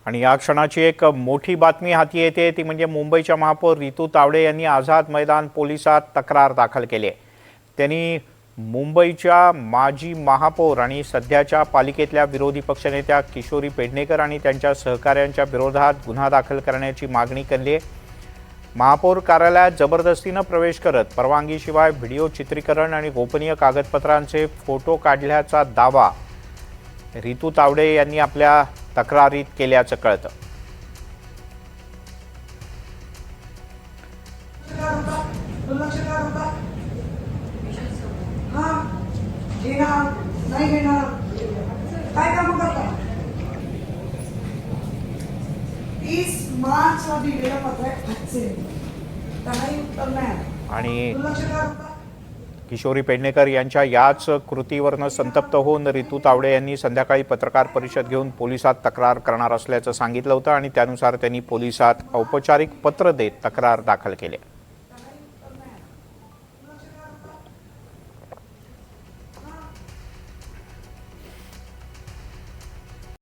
आणि या क्षणाची एक मोठी बातमी हाती येते ती म्हणजे मुंबईच्या महापौर रितू तावडे यांनी आझाद मैदान पोलिसात तक्रार दाखल केली आहे। त्यांनी मुंबईच्या माजी महापौर आणि सध्याच्या पालिकेतल्या विरोधी पक्षनेत्या किशोरी पेडणेकर आणि त्यांच्या सहकाऱ्यांच्या विरोधात गुन्हा दाखल करण्याची मागणी केली आहे। महापौर कार्यालयात जबरदस्तीने प्रवेश करत परवानगीशिवाय व्हिडिओ चित्रीकरण आणि गोपनीय कागदपत्रांचे फोटो काढल्याचा दावा रितू तावडे यांनी आपल्या तक्रारीत केल्याचं कळतं। आणि किशोरी पेडणेकर यांच्या याच कृतीवरनं संतप्त होऊन रितू तावडे यांनी संध्याकाळी पत्रकार परिषद घेऊन पोलिसात तक्रार करणार असल्याचं सांगितलं होतं आणि त्यानुसार त्यांनी पोलिसात औपचारिक पत्र देत तक्रार दाखल केली।